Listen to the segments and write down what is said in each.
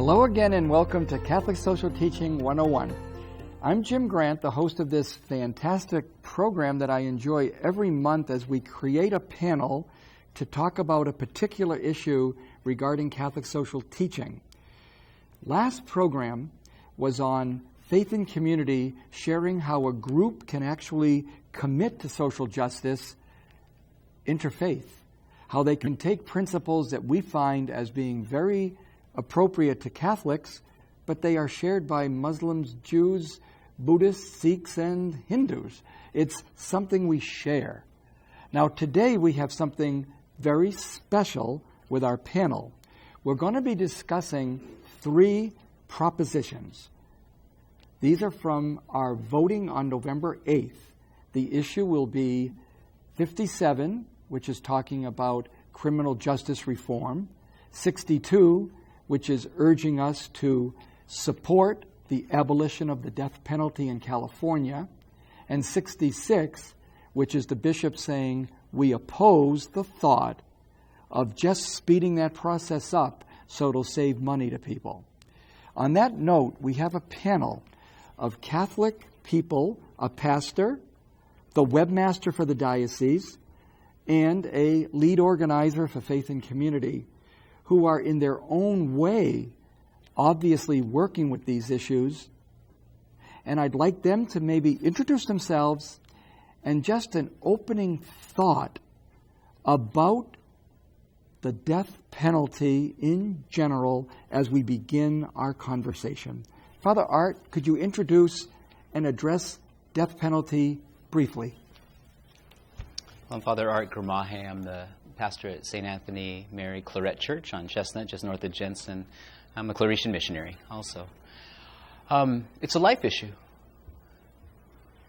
Hello again and welcome to Catholic Social Teaching 101. I'm Jim Grant, the host of this fantastic program that I enjoy every month as we create a panel to talk about a particular issue regarding Catholic social teaching. Last program was on faith and community, sharing how a group can actually commit to social justice interfaith, how they can take principles that we find as being very appropriate to Catholics, but they are shared by Muslims, Jews, Buddhists, Sikhs, and Hindus. It's something we share. Now, today we have something very special with our panel. We're going to be discussing 3 propositions. These are from our voting on November 8th. The issue will be 57, which is talking about criminal justice reform, 62, which is urging us to support the abolition of the death penalty in California, and 66, which is the bishop saying we oppose the thought of just speeding that process up so it'll save money to people. On that note, we have a panel of Catholic people, a pastor, the Webmaster for the Diocese, and a lead organizer for faith and community, who are in their own way obviously working with these issues. And I'd like them to maybe introduce themselves and just an opening thought about the death penalty in general as we begin our conversation. Father Art, could you introduce and address death penalty briefly? I'm Father Art Gramaje. I'm the pastor at St. Anthony Mary Claret Church on Chestnut, just north of Jensen. I'm a Claretian missionary also. It's a life issue.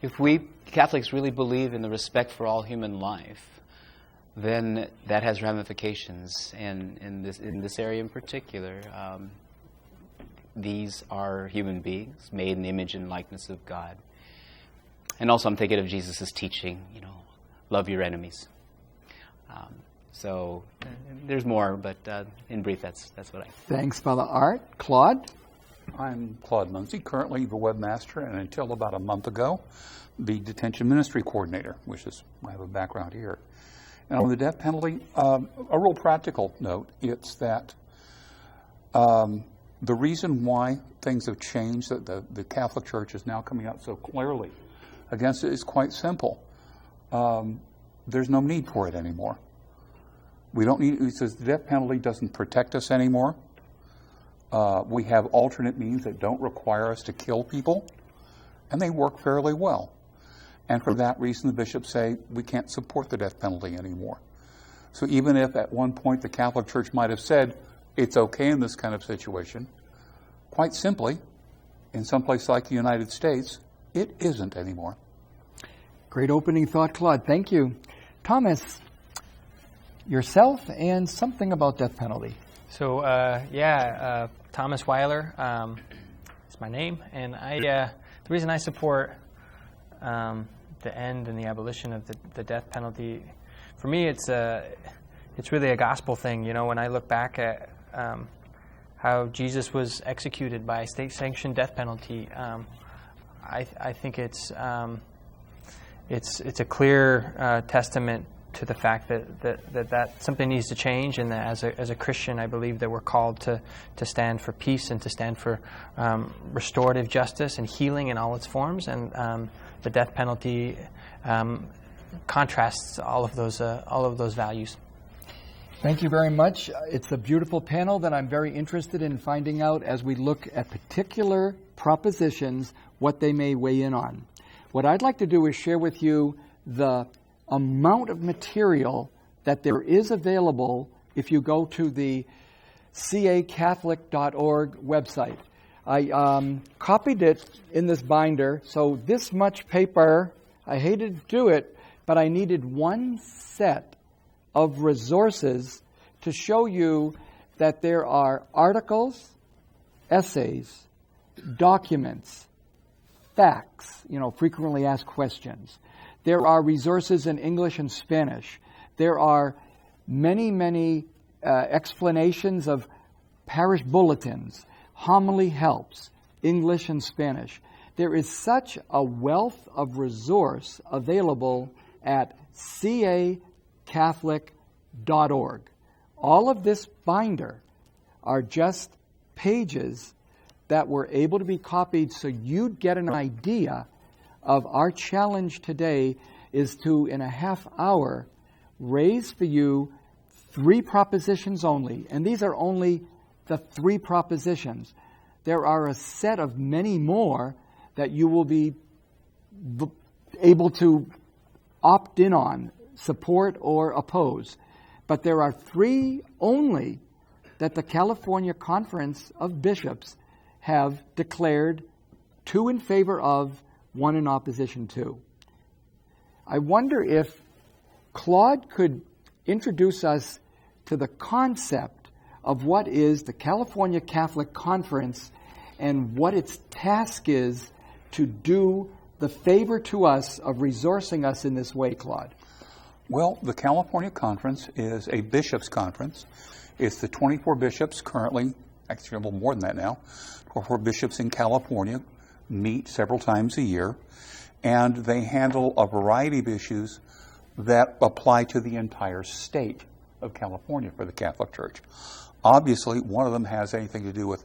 If we Catholics really believe in the respect for all human life, then that has ramifications. And in this area in particular, these are human beings made in the image and likeness of God. And also I'm thinking of Jesus' teaching, love your enemies. So there's more, but in brief, that's what I think. Thanks, Father Art. Claude? I'm Claude Muncey, currently the Webmaster, and until about a month ago, the Detention Ministry Coordinator, which is, I have a background here. And on the death penalty, a real practical note, it's that the reason why things have changed, that the Catholic Church is now coming out so clearly against it, is quite simple. There's no need for it anymore. We don't need. It says the death penalty doesn't protect us anymore. We have alternate means that don't require us to kill people, and they work fairly well. And for that reason, the bishops say we can't support the death penalty anymore. So even if at one point the Catholic Church might have said it's okay in this kind of situation, quite simply, in some place like the United States, it isn't anymore. Great opening thought, Claude. Thank you. Thomas, yourself and something about death penalty. So, Thomas Weiler is my name, and the reason I support the end and the abolition of the death penalty, for me, it's really a gospel thing. When I look back at how Jesus was executed by a state-sanctioned death penalty, I think it's a clear testament to the fact that something needs to change, and that as a Christian, I believe that we're called to stand for peace and to stand for restorative justice and healing in all its forms. And the death penalty contrasts all of those values. Thank you very much. It's a beautiful panel that I'm very interested in finding out as we look at particular propositions, what they may weigh in on. What I'd like to do is share with you the amount of material that there is available if you go to the cacatholic.org website. I copied it in this binder, so this much paper, I hated to do it, but I needed one set of resources to show you that there are articles, essays, documents, facts, frequently asked questions. There are resources in English and Spanish. There are many explanations of parish bulletins. homily helps, English and Spanish. There is such a wealth of resource available at cacatholic.org. All of this binder are just pages that were able to be copied so you'd get an idea of our challenge today is to, in a half hour, raise for you 3 propositions only. And these are only the 3 propositions. There are a set of many more that you will be able to opt in on, support or oppose. But there are 3 only that the California Conference of Bishops have declared, 2 in favor of, 1 in opposition to. I wonder if Claude could introduce us to the concept of what is the California Catholic Conference and what its task is to do the favor to us of resourcing us in this way, Claude. Well, the California Conference is a bishops' conference. It's the 24 bishops currently, actually a little more than that now, 24 bishops in California meet several times a year, and they handle a variety of issues that apply to the entire state of California for the Catholic Church. Obviously, one of them has anything to do with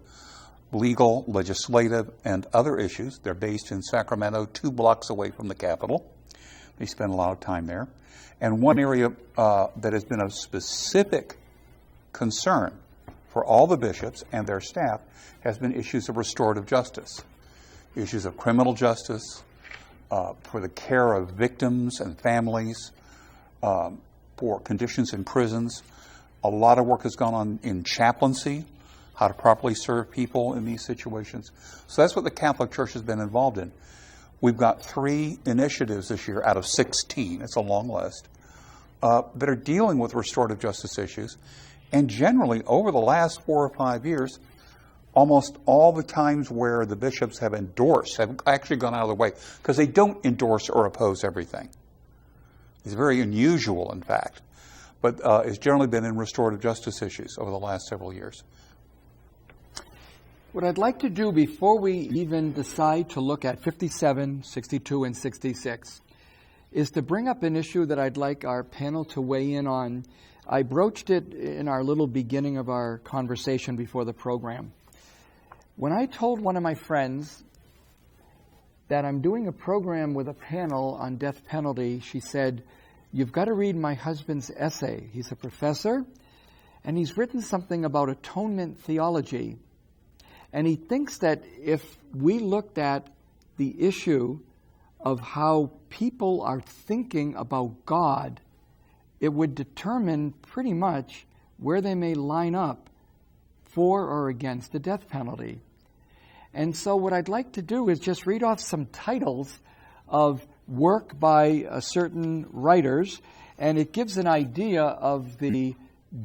legal, legislative, and other issues. They're based in Sacramento, 2 blocks away from the Capitol. They spend a lot of time there. And one area that has been of specific concern for all the bishops and their staff has been issues of restorative justice, issues of criminal justice, for the care of victims and families, for conditions in prisons. A lot of work has gone on in chaplaincy, how to properly serve people in these situations. So that's what the Catholic Church has been involved in. We've got 3 initiatives this year out of 16, it's a long list, that are dealing with restorative justice issues. And generally, over the last 4 or 5 years, almost all the times where the bishops have endorsed, have actually gone out of the way, because they don't endorse or oppose everything. It's very unusual, in fact, but it's generally been in restorative justice issues over the last several years. What I'd like to do before we even decide to look at 57, 62, and 66 is to bring up an issue that I'd like our panel to weigh in on. I broached it in our little beginning of our conversation before the program. When I told one of my friends that I'm doing a program with a panel on death penalty, she said, "You've got to read my husband's essay. He's a professor, and he's written something about atonement theology. And he thinks that if we looked at the issue of how people are thinking about God, it would determine pretty much where they may line up for or against the death penalty." And so what I'd like to do is just read off some titles of work by certain writers, and it gives an idea of the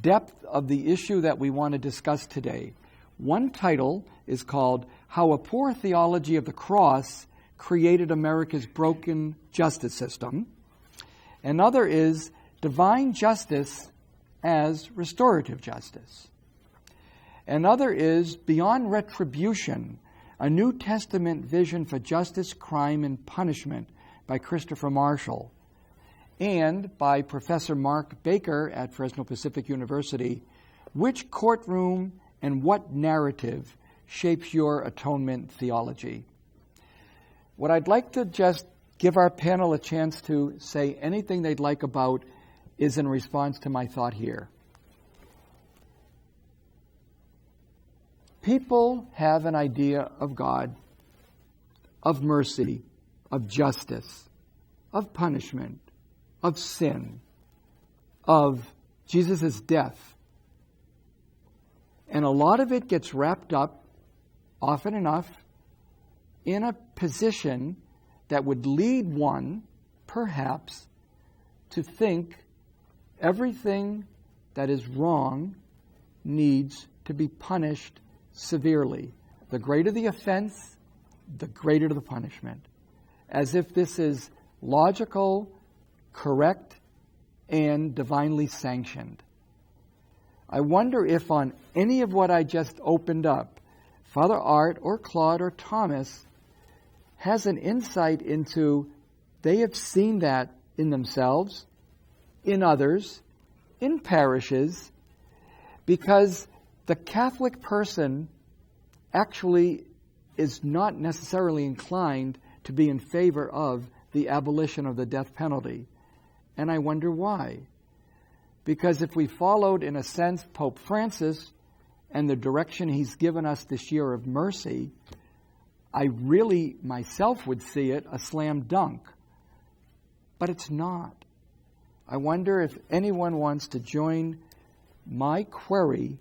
depth of the issue that we want to discuss today. One title is called "How a Poor Theology of the Cross Created America's Broken Justice System." Another is "Divine Justice as Restorative Justice." Another is "Beyond Retribution, A New Testament Vision for Justice, Crime, and Punishment" by Christopher Marshall. And by Professor Mark Baker at Fresno Pacific University, "Which Courtroom and What Narrative Shapes Your Atonement Theology?" What I'd like to just give our panel a chance to say anything they'd like about is in response to my thought here. People have an idea of God, of mercy, of justice, of punishment, of sin, of Jesus' death. And a lot of it gets wrapped up, often enough, in a position that would lead one, perhaps, to think everything that is wrong needs to be punished severely. The greater the offense, the greater the punishment. As if this is logical, correct, and divinely sanctioned. I wonder if on any of what I just opened up, Father Art or Claude or Thomas has an insight into, they have seen that in themselves, in others, in parishes, because the Catholic person actually is not necessarily inclined to be in favor of the abolition of the death penalty. And I wonder why. Because if we followed, in a sense, Pope Francis and the direction he's given us this year of mercy, I really myself would see it a slam dunk. But it's not. I wonder if anyone wants to join my query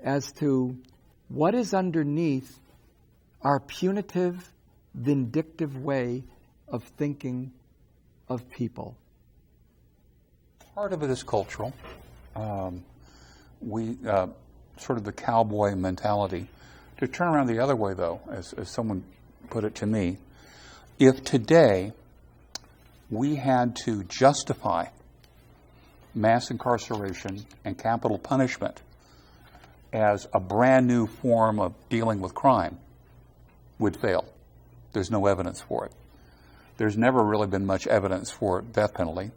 as to what is underneath our punitive, vindictive way of thinking of people. Part of it is cultural. We sort of the cowboy mentality. To turn around the other way, though, as someone put it to me, if today we had to justify mass incarceration and capital punishment as a brand new form of dealing with crime, would fail. There's no evidence for it. There's never really been much evidence for death penalty.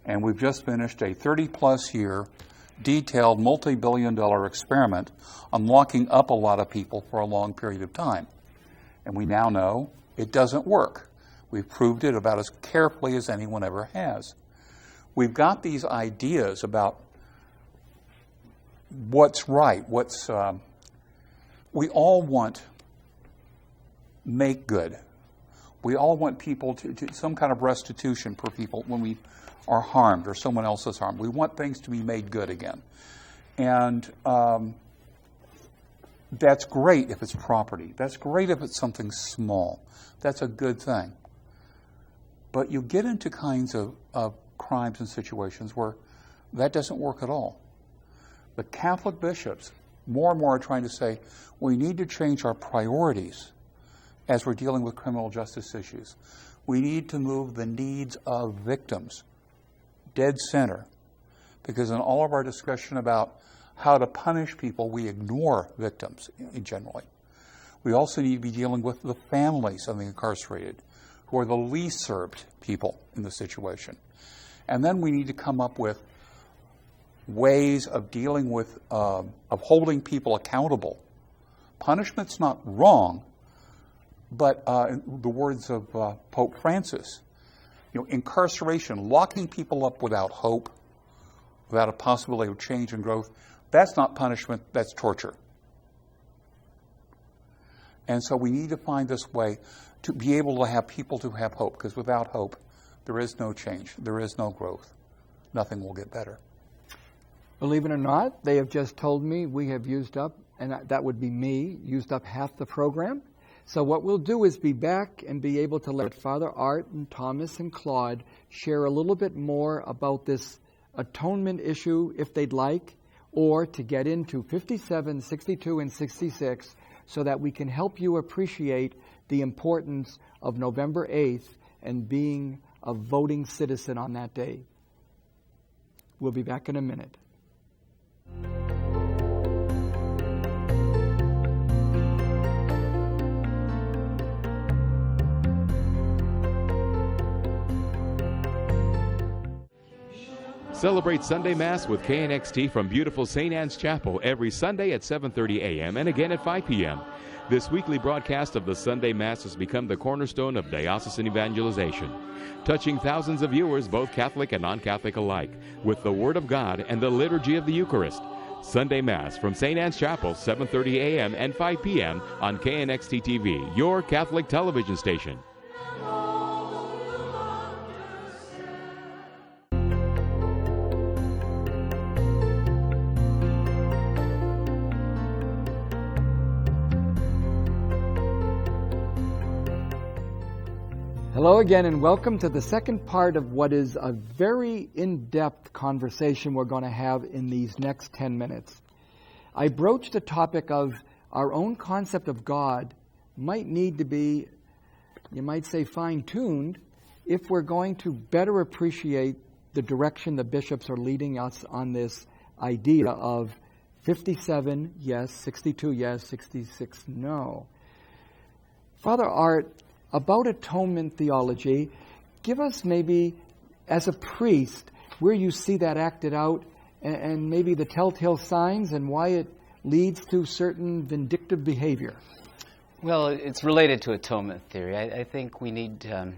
And we've just finished a 30-plus year, detailed, multi-billion-dollar experiment on locking up a lot of people for a long period of time. And we now know it doesn't work. We've proved it about as carefully as anyone ever has. We've got these ideas about what's right, we all want make good. We all want people to some kind of restitution for people when we are harmed or someone else is harmed. We want things to be made good again. And that's great if it's property. That's great if it's something small. That's a good thing. But you get into kinds of crimes and situations where that doesn't work at all. The Catholic bishops more and more are trying to say we need to change our priorities as we're dealing with criminal justice issues. We need to move the needs of victims dead center, because in all of our discussion about how to punish people, we ignore victims generally. We also need to be dealing with the families of the incarcerated, who are the least served people in the situation. And then we need to come up with ways of dealing with, of holding people accountable. Punishment's not wrong, but in the words of Pope Francis, incarceration, locking people up without hope, without a possibility of change and growth, that's not punishment, that's torture. And so we need to find this way to be able to have people to have hope, because without hope, there is no change, there is no growth. Nothing will get better. Believe it or not, they have just told me we have used up, and that would be me, used up half the program. So what we'll do is be back and be able to let Father Art and Thomas and Claude share a little bit more about this atonement issue if they'd like, or to get into 57, 62, and 66 so that we can help you appreciate the importance of November 8th and being a voting citizen on that day. We'll be back in a minute. Celebrate Sunday Mass with KNXT from beautiful St. Anne's Chapel every Sunday at 7:30 a.m. and again at 5 p.m. This weekly broadcast of the Sunday Mass has become the cornerstone of diocesan evangelization, touching thousands of viewers, both Catholic and non-Catholic alike, with the Word of God and the liturgy of the Eucharist. Sunday Mass from St. Anne's Chapel, 7:30 a.m. and 5 p.m. on KNXT TV, your Catholic television station. Hello again, and welcome to the second part of what is a very in-depth conversation we're going to have in these next 10 minutes. I broached the topic of our own concept of God might need to be, you might say, fine-tuned if we're going to better appreciate the direction the bishops are leading us on this idea of 57 yes, 62 yes, 66 no. Father Art, about atonement theology, give us maybe, as a priest, where you see that acted out and maybe the telltale signs and why it leads to certain vindictive behavior. Well, it's related to atonement theory. I think we need to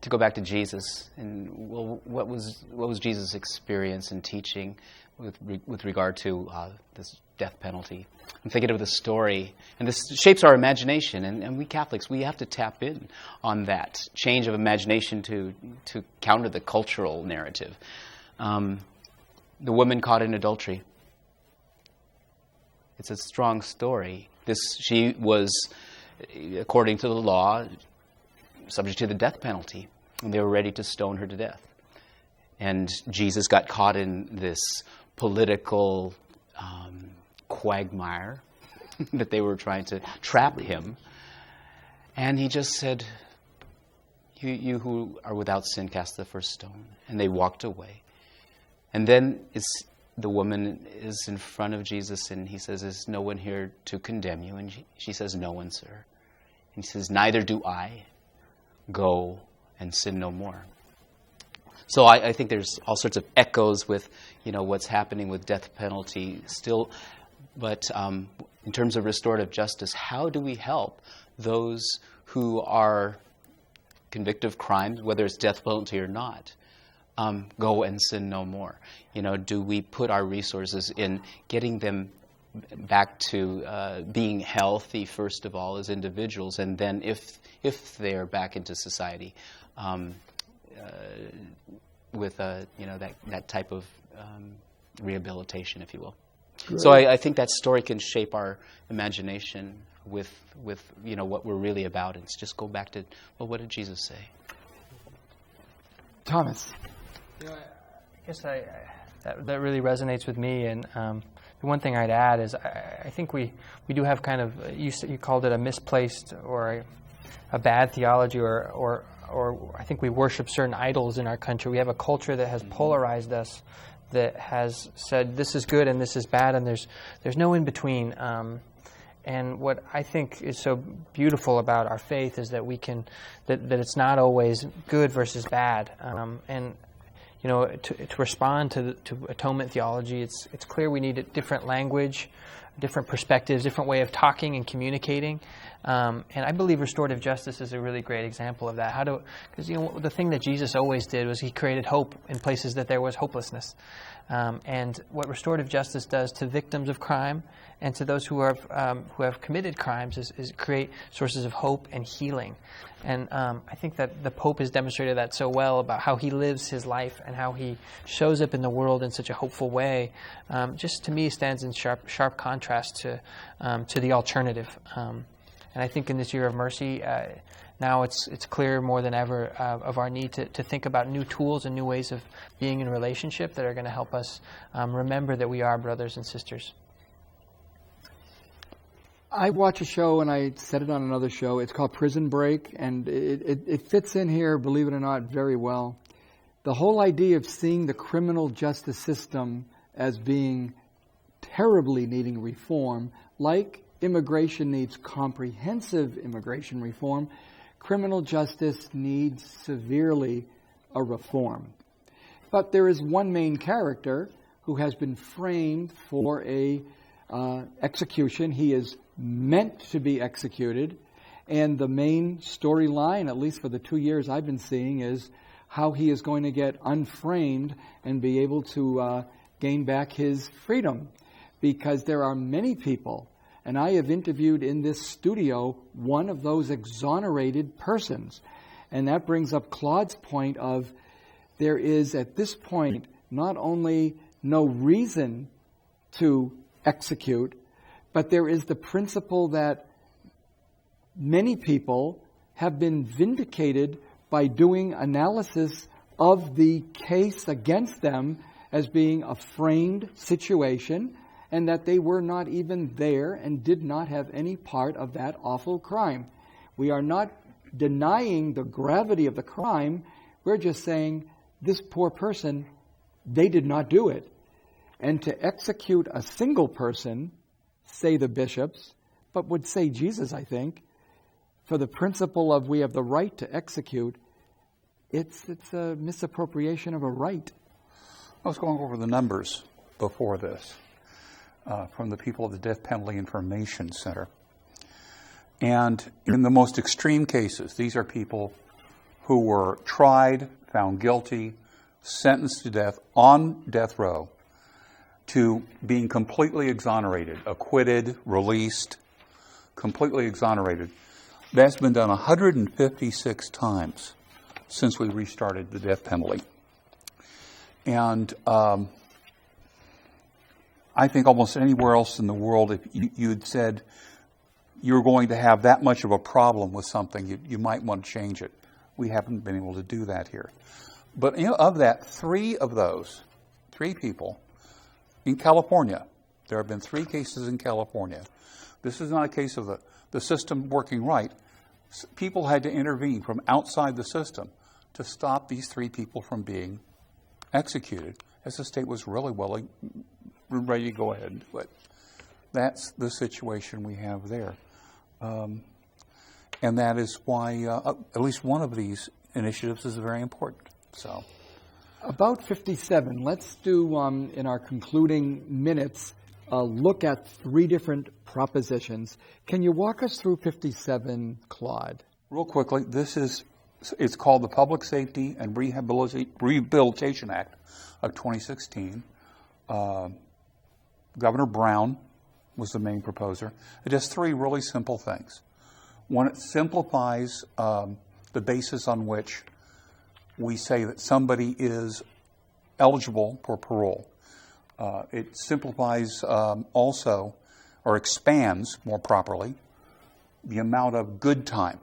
go back to Jesus and what was Jesus' experience and teaching with regard to this death penalty. I'm thinking of the story, and this shapes our imagination. And we Catholics, we have to tap in on that change of imagination to counter the cultural narrative. The woman caught in adultery. It's a strong story. She was, according to the law, subject to the death penalty, and they were ready to stone her to death. And Jesus got caught in this political quagmire that they were trying to trap him. And he just said, you who are without sin, cast the first stone. And they walked away. And then the woman is in front of Jesus, and he says, is no one here to condemn you? And she says, no one, sir. And he says, neither do I. Go and sin no more. So I think there's all sorts of echoes with, what's happening with death penalty still. But in terms of restorative justice, how do we help those who are convicted of crimes, whether it's death penalty or not, go and sin no more? Do we put our resources in getting them back to being healthy, first of all, as individuals, and then if they're back into society, with that type of rehabilitation, if you will. Great. So I think that story can shape our imagination with what we're really about. And it's just go back to, well, what did Jesus say? Thomas. I guess that really resonates with me. And the one thing I'd add is I think we do have kind of, you called it a misplaced or a bad theology, or I think we worship certain idols in our country. We have a culture that has polarized us, that has said this is good and this is bad, and there's no in between. And what I think is so beautiful about our faith is that that it's not always good versus bad. And to respond to atonement theology, it's clear we need a different language, different perspectives, different way of talking and communicating. And I believe restorative justice is a really great example of that. Because the thing that Jesus always did was he created hope in places that there was hopelessness. And what restorative justice does to victims of crime and to those who have committed crimes is create sources of hope and healing. And I think that the Pope has demonstrated that so well about how he lives his life and how he shows up in the world in such a hopeful way. Just to me stands in sharp contrast to the alternative. And I think in this year of mercy, now it's clear more than ever of our need to think about new tools and new ways of being in relationship that are going to help us remember that we are brothers and sisters. I watch a show, and I said it on another show. It's called Prison Break, and it fits in here, believe it or not, very well. The whole idea of seeing the criminal justice system as being terribly needing reform, like immigration needs comprehensive immigration reform, criminal justice needs severely a reform. But there is one main character who has been framed for a execution. He is meant to be executed, and the main storyline, at least for the 2 years I've been seeing, is how he is going to get unframed and be able to gain back his freedom. Because there are many people, and I have interviewed in this studio one of those exonerated persons. And that brings up Claude's point of there is at this point not only no reason to execute, but there is the principle that many people have been vindicated by doing analysis of the case against them as being a framed situation, and that they were not even there and did not have any part of that awful crime. We are not denying the gravity of the crime. We're just saying this poor person, they did not do it. and to execute a single person, say the bishops, but would say Jesus, I think, for the principle of we have the right to execute, it's a misappropriation of a right. I was going over the numbers before this from the people at the Death Penalty Information Center. And in the most extreme cases, these are people who were tried, found guilty, sentenced to death on death row, to being completely exonerated, acquitted, released, completely exonerated. That's been done 156 times since we restarted the death penalty. And I think almost anywhere else in the world, if you'd said you're going to have that much of a problem with something, you might want to change it. We haven't been able to do that here. But of that, 3 people in California, there have been 3 cases in California. This is not a case of the system working right. People had to intervene from outside the system to stop these 3 people from being executed, as the state was really ready to go ahead and do it. That's the situation we have there. And that is why at least one of these initiatives is very important. So, about 57, let's do, in our concluding minutes, look at 3 different propositions. Can you walk us through 57, Claude? Real quickly, it's called the Public Safety and Rehabilitation Act of 2016. Governor Brown was the main proposer. It does 3 really simple things. One, it simplifies the basis on which we say that somebody is eligible for parole. It simplifies also, or expands more properly, the amount of good time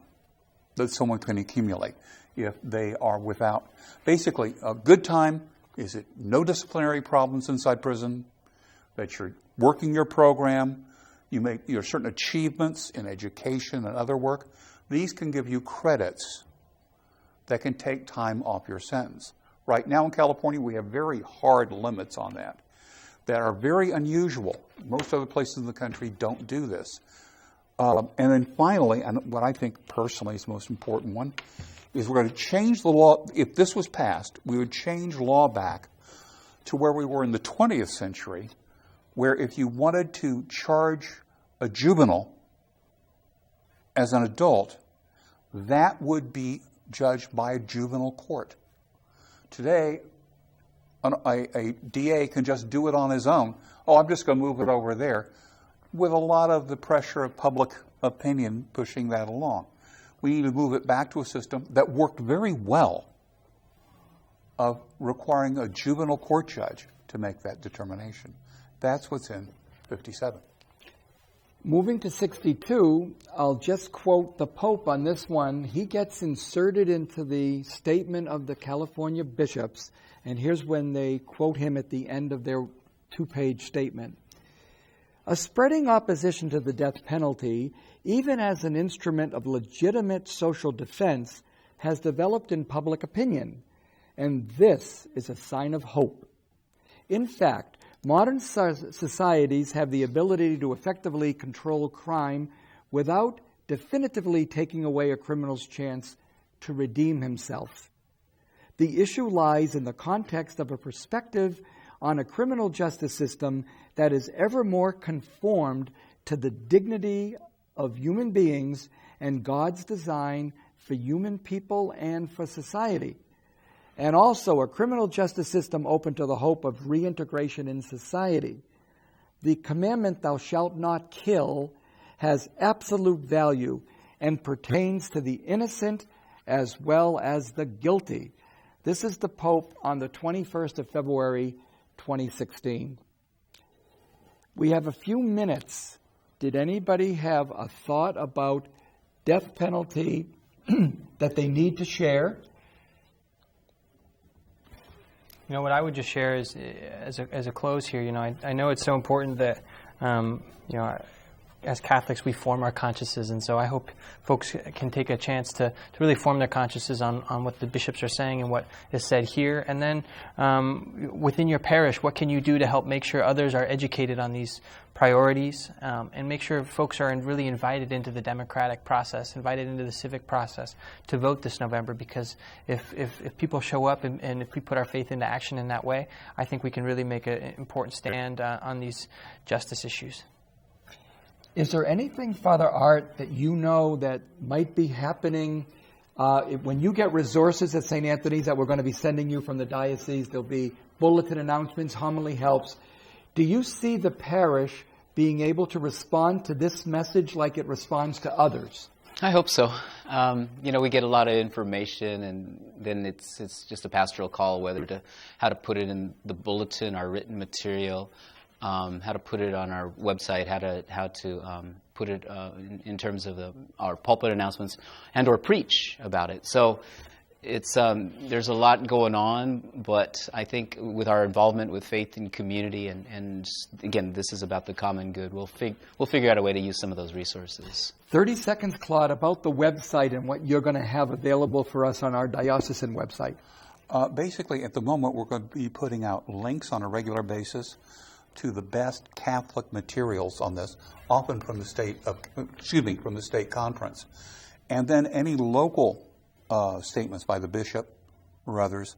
that someone can accumulate if they are without. Basically, a good time is it no disciplinary problems inside prison, that you're working your program, you make your certain achievements in education and other work. These can give you credits that can take time off your sentence. Right now in California, we have very hard limits on that are very unusual. Most other places in the country don't do this. And then finally, and what I think personally is the most important one, is we're going to change the law. If this was passed, we would change law back to where we were in the 20th century, where if you wanted to charge a juvenile as an adult, that would be judged by a juvenile court. Today, a DA can just do it on his own. Oh, I'm just going to move it over there, with a lot of the pressure of public opinion pushing that along. We need to move it back to a system that worked very well of requiring a juvenile court judge to make that determination. That's what's in 57. Moving to 62, I'll just quote the Pope on this one. He gets inserted into the statement of the California bishops, and here's when they quote him at the end of their 2-page statement. A spreading opposition to the death penalty, even as an instrument of legitimate social defense, has developed in public opinion, and this is a sign of hope. In fact, modern societies have the ability to effectively control crime without definitively taking away a criminal's chance to redeem himself. The issue lies in the context of a perspective on a criminal justice system that is ever more conformed to the dignity of human beings and God's design for human people and for society. And also a criminal justice system open to the hope of reintegration in society. The commandment, thou shalt not kill, has absolute value and pertains to the innocent as well as the guilty. This is the Pope on the 21st of February, 2016. We have a few minutes. Did anybody have a thought about death penalty that they need to share? You know, what I would just share is, as a close here, I know it's so important that, as Catholics, we form our consciences, and so I hope folks can take a chance to really form their consciences on what the bishops are saying and what is said here. And then within your parish, what can you do to help make sure others are educated on these priorities, and make sure folks are really invited into the democratic process, invited into the civic process to vote this November, because if people show up and if we put our faith into action in that way, I think we can really make an important stand on these justice issues. Is there anything, Father Art, that you know that might be happening when you get resources at St. Anthony's that we're going to be sending you from the diocese? There'll be bulletin announcements, homily helps. Do you see the parish being able to respond to this message like it responds to others? I hope so. We get a lot of information, and then it's just a pastoral call how to put it in the bulletin, our written material, how to put it on our website, how to put it in terms of our pulpit announcements, and or preach about it. So it's there's a lot going on, but I think with our involvement with faith and community, and again, this is about the common good, we'll figure out a way to use some of those resources. 30 seconds, Claude, about the website and what you're going to have available for us on our diocesan website. Basically, at the moment, we're going to be putting out links on a regular basis to the best Catholic materials on this, often from the state conference, and then any local statements by the bishop or others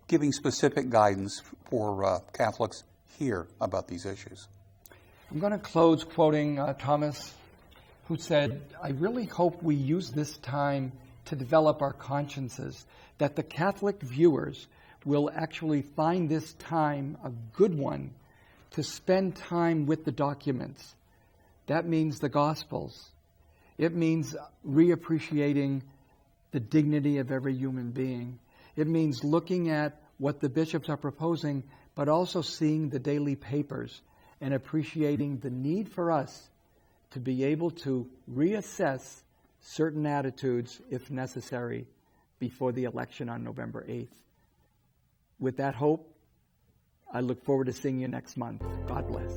giving specific guidance for Catholics here about these issues. I'm going to close quoting Thomas, who said, "I really hope we use this time to develop our consciences, that the Catholic viewers will actually find this time a good one to spend time with the documents." That means the Gospels. It means reappreciating the dignity of every human being. It means looking at what the bishops are proposing, but also seeing the daily papers and appreciating the need for us to be able to reassess certain attitudes, if necessary, before the election on November 8th. With that hope, I look forward to seeing you next month. God bless.